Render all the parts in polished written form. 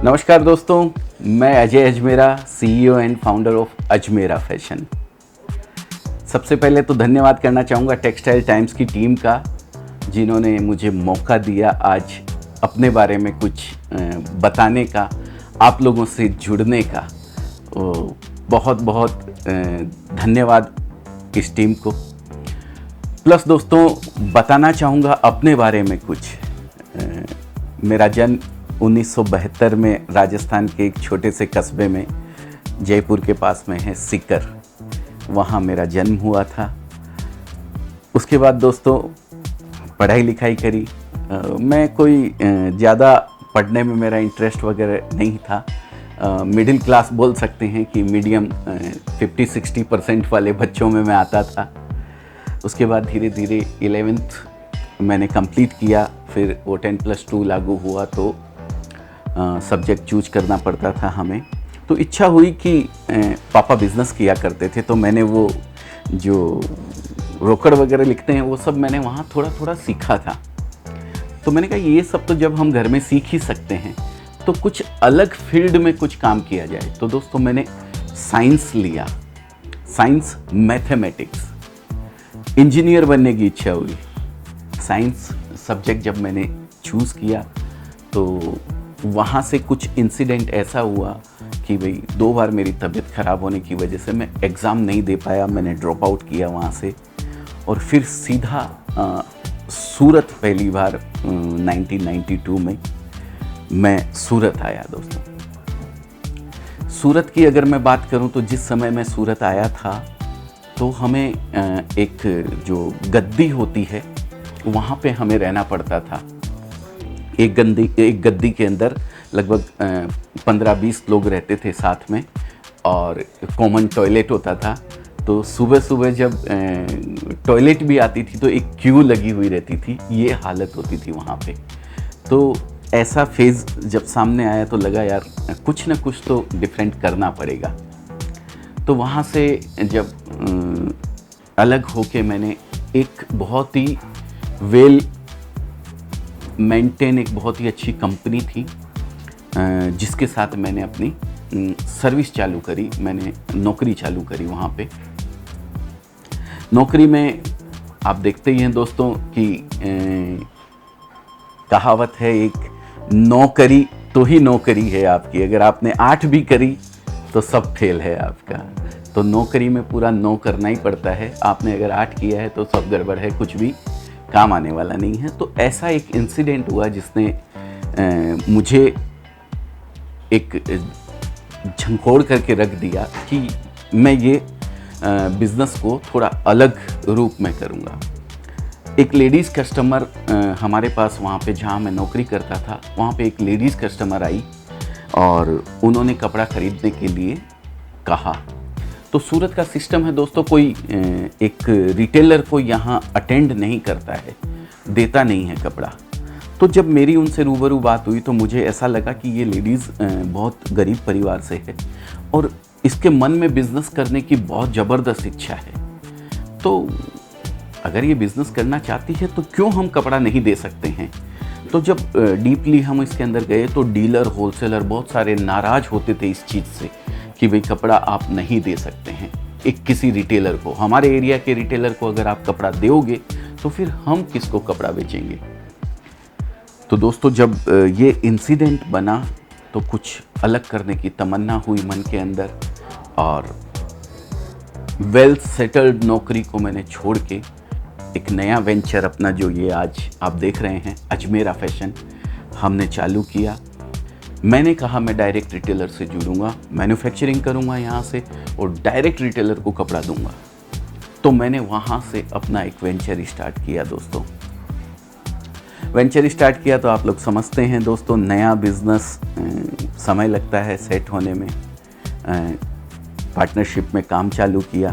नमस्कार दोस्तों, मैं Ajay Ajmera, CEO and founder of Ajmera fashion. सबसे पहले तो धन्यवाद करना चाहूँगा टेक्सटाइल टाइम्स की टीम का, जिन्होंने मुझे मौका दिया आज अपने बारे में कुछ बताने का, आप लोगों से जुड़ने का। बहुत बहुत धन्यवाद इस टीम को। प्लस दोस्तों, बताना चाहूँगा अपने बारे में कुछ। मेरा जन्म 1972 में राजस्थान के एक छोटे से कस्बे में, जयपुर के पास में है सीकर, वहाँ मेरा जन्म हुआ था। उसके बाद दोस्तों पढ़ाई लिखाई करी। मैं कोई ज़्यादा पढ़ने में मेरा इंटरेस्ट वगैरह नहीं था। मिडिल क्लास बोल सकते हैं कि मीडियम 50-60% वाले बच्चों में मैं आता था। उसके बाद धीरे धीरे 11th मैंने कंप्लीट किया। फिर वो 10+2 लागू हुआ तो सब्जेक्ट चूज करना पड़ता था हमें। तो इच्छा हुई कि पापा बिज़नेस किया करते थे, तो मैंने वो जो रोकड़ वगैरह लिखते हैं वो सब मैंने वहाँ थोड़ा थोड़ा सीखा था। तो मैंने कहा ये सब तो जब हम घर में सीख ही सकते हैं तो कुछ अलग फील्ड में कुछ काम किया जाए। तो दोस्तों मैंने साइंस लिया, साइंस मैथमेटिक्स। इंजीनियर बनने की इच्छा हुई। साइंस सब्जेक्ट जब मैंने चूज़ किया तो वहाँ से कुछ इंसिडेंट ऐसा हुआ कि भाई 2 बार मेरी तबीयत ख़राब होने की वजह से मैं एग्ज़ाम नहीं दे पाया। मैंने ड्रॉप आउट किया वहाँ से और फिर सीधा सूरत पहली बार 1992 में मैं सूरत आया। दोस्तों सूरत की अगर मैं बात करूँ तो जिस समय मैं सूरत आया था तो हमें एक जो गद्दी होती है वहाँ पे हमें रहना पड़ता था। एक गद्दी के अंदर लगभग 15-20 लोग रहते थे साथ में, और कॉमन टॉयलेट होता था। तो सुबह सुबह जब टॉयलेट भी आती थी तो एक क्यू लगी हुई रहती थी, ये हालत होती थी वहाँ पे। तो ऐसा फेज़ जब सामने आया तो लगा यार कुछ ना कुछ तो डिफरेंट करना पड़ेगा। तो वहाँ से जब अलग होके मैंने एक बहुत ही वेल मेंटेन, एक बहुत ही अच्छी कंपनी थी जिसके साथ मैंने अपनी सर्विस चालू करी, मैंने नौकरी चालू करी वहाँ पे। नौकरी में आप देखते ही हैं दोस्तों कि कहावत है एक, नौकरी तो ही नौकरी है आपकी, अगर आपने 8 भी करी तो सब फेल है आपका। तो नौकरी में पूरा 9 करना ही पड़ता है। आपने अगर 8 किया है तो सब गड़बड़ है, कुछ भी काम आने वाला नहीं है। तो ऐसा एक इंसिडेंट हुआ जिसने मुझे एक झंकोड़ करके रख दिया कि मैं ये बिज़नेस को थोड़ा अलग रूप में करूँगा। एक लेडीज़ कस्टमर हमारे पास वहाँ पे जहाँ मैं नौकरी करता था, वहाँ पे एक लेडीज़ कस्टमर आई और उन्होंने कपड़ा खरीदने के लिए कहा। तो सूरत का सिस्टम है दोस्तों, कोई एक रिटेलर को यहाँ अटेंड नहीं करता है, देता नहीं है कपड़ा। तो जब मेरी उनसे रूबरू बात हुई तो मुझे ऐसा लगा कि ये लेडीज़ बहुत गरीब परिवार से है और इसके मन में बिज़नेस करने की बहुत ज़बरदस्त इच्छा है। तो अगर ये बिज़नेस करना चाहती है तो क्यों हम कपड़ा नहीं दे सकते हैं। तो जब डीपली हम इसके अंदर गए तो डीलर, होलसेलर बहुत सारे नाराज़ होते थे इस चीज़ से कि भाई कपड़ा आप नहीं दे सकते हैं एक किसी रिटेलर को। हमारे एरिया के रिटेलर को अगर आप कपड़ा दोगे तो फिर हम किसको कपड़ा बेचेंगे। तो दोस्तों जब ये इंसिडेंट बना तो कुछ अलग करने की तमन्ना हुई मन के अंदर और वेल सेटल्ड नौकरी को मैंने छोड़ के एक नया वेंचर अपना, जो ये आज आप देख रहे हैं अजमेरा फैशन, हमने चालू किया। मैंने कहा मैं डायरेक्ट रिटेलर से जुड़ूंगा, मैन्युफैक्चरिंग करूंगा यहाँ से और डायरेक्ट रिटेलर को कपड़ा दूंगा। तो मैंने वहाँ से अपना एक वेंचर स्टार्ट किया दोस्तों। वेंचर स्टार्ट किया तो आप लोग समझते हैं दोस्तों, नया बिज़नेस समय लगता है सेट होने में। पार्टनरशिप में काम चालू किया,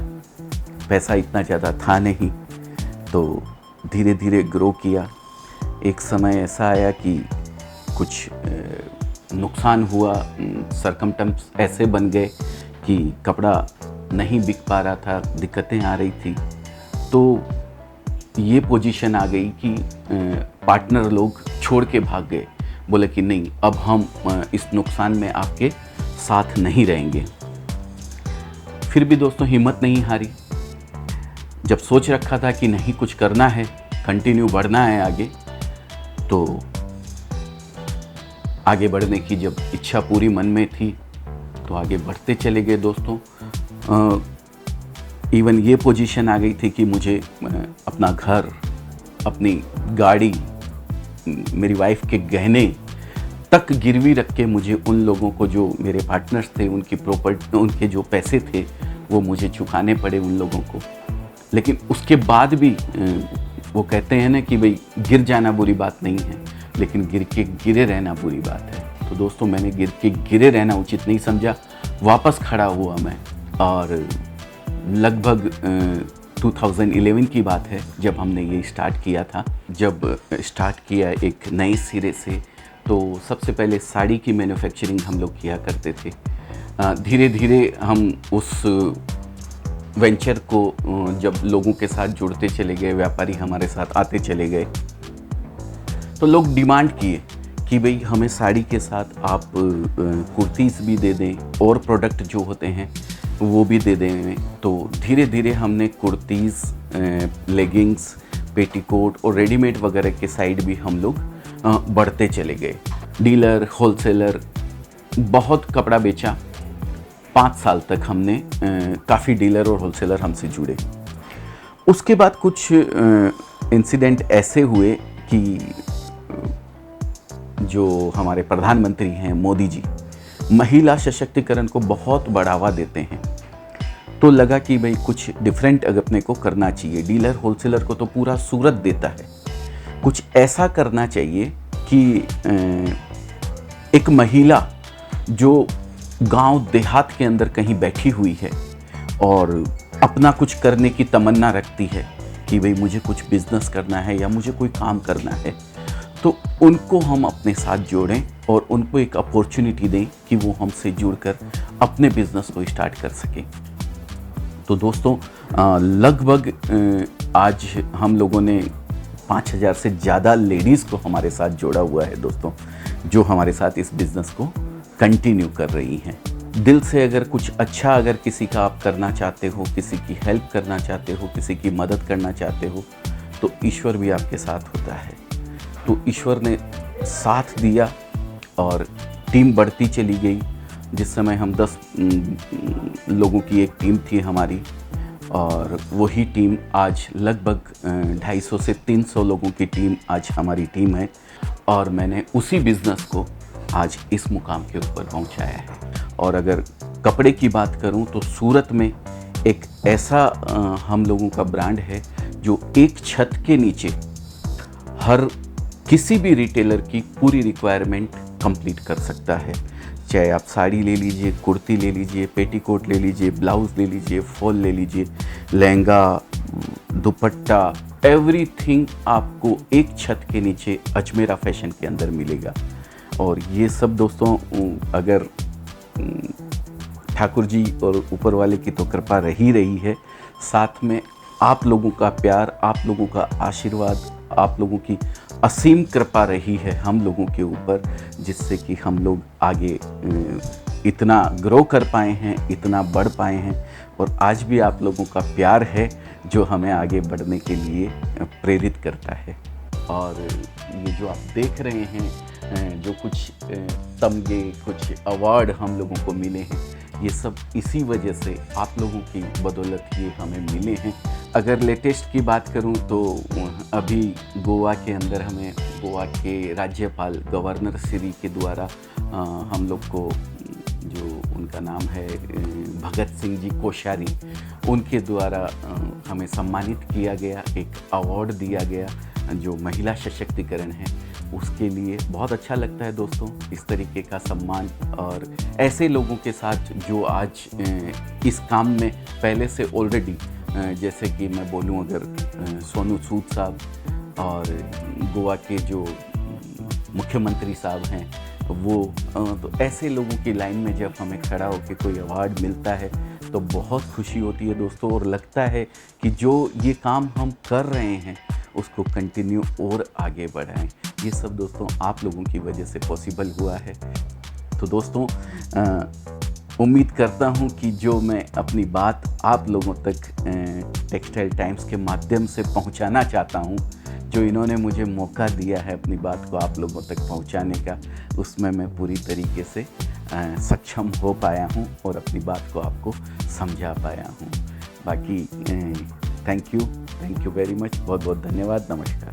पैसा इतना ज़्यादा था नहीं, तो धीरे धीरे ग्रो किया। एक समय ऐसा आया कि कुछ नुकसान हुआ, सरकमस्टेंस ऐसे बन गए कि कपड़ा नहीं बिक पा रहा था, दिक्कतें आ रही थी। तो ये पोजीशन आ गई कि पार्टनर लोग छोड़ के भाग गए, बोले कि नहीं अब हम इस नुकसान में आपके साथ नहीं रहेंगे। फिर भी दोस्तों हिम्मत नहीं हारी। जब सोच रखा था कि नहीं कुछ करना है, कंटिन्यू बढ़ना है आगे, तो आगे बढ़ने की जब इच्छा पूरी मन में थी तो आगे बढ़ते चले गए दोस्तों। इवन ये पोजीशन आ गई थी कि मुझे अपना घर, अपनी गाड़ी, मेरी वाइफ के गहने तक गिरवी रख के मुझे उन लोगों को, जो मेरे पार्टनर्स थे, उनकी प्रॉपर्टी, उनके जो पैसे थे वो मुझे चुकाने पड़े उन लोगों को। लेकिन उसके बाद भी वो कहते हैं ना कि भाई गिर जाना बुरी बात नहीं है, लेकिन गिर के गिरे रहना बुरी बात है। तो दोस्तों मैंने गिर के गिरे रहना उचित नहीं समझा, वापस खड़ा हुआ मैं। और लगभग 2011 की बात है जब हमने ये स्टार्ट किया था। जब स्टार्ट किया एक नए सिरे से, तो सबसे पहले साड़ी की मैन्युफैक्चरिंग हम लोग किया करते थे। धीरे धीरे हम उस वेंचर को जब लोगों के साथ जुड़ते चले गए, व्यापारी हमारे साथ आते चले गए, तो लोग डिमांड किए कि भाई हमें साड़ी के साथ आप कुर्तीज़ भी दे दें और प्रोडक्ट जो होते हैं वो भी दे दें। तो धीरे धीरे हमने कुर्तीज़, लेगिंग्स, पेटीकोट और रेडीमेड वगैरह के साइड भी हम लोग बढ़ते चले गए। डीलर, होलसेलर, बहुत कपड़ा बेचा। 5 साल तक हमने काफ़ी डीलर और होलसेलर हमसे जुड़े। उसके बाद कुछ इंसिडेंट ऐसे हुए कि जो हमारे प्रधानमंत्री हैं मोदी जी, महिला सशक्तिकरण को बहुत बढ़ावा देते हैं। तो लगा कि भाई कुछ डिफरेंट अपने को करना चाहिए। डीलर, होलसेलर को तो पूरा सूरत देता है, कुछ ऐसा करना चाहिए कि एक महिला जो गांव देहात के अंदर कहीं बैठी हुई है और अपना कुछ करने की तमन्ना रखती है कि भाई मुझे कुछ बिजनेस करना है या मुझे कोई काम करना है, तो उनको हम अपने साथ जोड़ें और उनको एक अपॉर्चुनिटी दें कि वो हमसे जुड़कर अपने बिजनेस को स्टार्ट कर सकें। तो दोस्तों लगभग आज हम लोगों ने 5000 से ज़्यादा लेडीज़ को हमारे साथ जोड़ा हुआ है दोस्तों, जो हमारे साथ इस बिज़नेस को कंटिन्यू कर रही हैं। दिल से अगर कुछ अच्छा अगर किसी का आप करना चाहते हो, किसी की हेल्प करना चाहते हो, किसी की मदद करना चाहते हो, तो ईश्वर भी आपके साथ होता है। तो ईश्वर ने साथ दिया और टीम बढ़ती चली गई। जिस समय हम 10 लोगों की एक टीम थी हमारी, और वही टीम आज लगभग 250 से 300 लोगों की टीम आज हमारी टीम है। और मैंने उसी बिज़नेस को आज इस मुकाम के ऊपर पहुंचाया है। और अगर कपड़े की बात करूं तो सूरत में एक ऐसा हम लोगों का ब्रांड है जो एक छत के नीचे हर किसी भी रिटेलर की पूरी रिक्वायरमेंट कंप्लीट कर सकता है। चाहे आप साड़ी ले लीजिए, कुर्ती ले लीजिए, पेटीकोट ले लीजिए, ब्लाउज़ ले लीजिए, फॉल ले लीजिए, लहंगा, दुपट्टा, एवरीथिंग आपको एक छत के नीचे अजमेरा फैशन के अंदर मिलेगा। और ये सब दोस्तों अगर ठाकुर जी और ऊपर वाले की तो कृपा रही है, साथ में आप लोगों का प्यार, आप लोगों का आशीर्वाद, आप लोगों की असीम कृपा रही है हम लोगों के ऊपर, जिससे कि हम लोग आगे इतना ग्रो कर पाए हैं, इतना बढ़ पाए हैं। और आज भी आप लोगों का प्यार है जो हमें आगे बढ़ने के लिए प्रेरित करता है। और ये जो आप देख रहे हैं, जो कुछ तमगे, कुछ अवार्ड हम लोगों को मिले हैं, ये सब इसी वजह से आप लोगों की बदौलत ये हमें मिले हैं। अगर लेटेस्ट की बात करूं तो अभी गोवा के अंदर हमें गोवा के राज्यपाल गवर्नर श्री के द्वारा हम लोग को, जो उनका नाम है भगत सिंह जी कोश्यारी, उनके द्वारा हमें सम्मानित किया गया, एक अवार्ड दिया गया जो महिला सशक्तिकरण है। उसके लिए बहुत अच्छा लगता है दोस्तों, इस तरीके का सम्मान और ऐसे लोगों के साथ जो आज इस काम में पहले से ऑलरेडी, जैसे कि मैं बोलूं अगर सोनू सूद साहब और गोवा के जो मुख्यमंत्री साहब हैं, वो तो ऐसे लोगों की लाइन में जब हमें खड़ा होकर कोई अवार्ड मिलता है तो बहुत खुशी होती है दोस्तों। और लगता है कि जो ये काम हम कर रहे हैं उसको कंटिन्यू और आगे बढ़ाएं। ये सब दोस्तों आप लोगों की वजह से पॉसिबल हुआ है। तो दोस्तों उम्मीद करता हूँ कि जो मैं अपनी बात आप लोगों तक टेक्सटाइल टाइम्स के माध्यम से पहुँचाना चाहता हूँ, जो इन्होंने मुझे मौका दिया है अपनी बात को आप लोगों तक पहुँचाने का, उसमें मैं पूरी तरीके से सक्षम हो पाया हूँ और अपनी बात को आपको समझा पाया हूँ। बाकी थैंक यू वेरी मच, बहुत बहुत धन्यवाद, नमस्कार।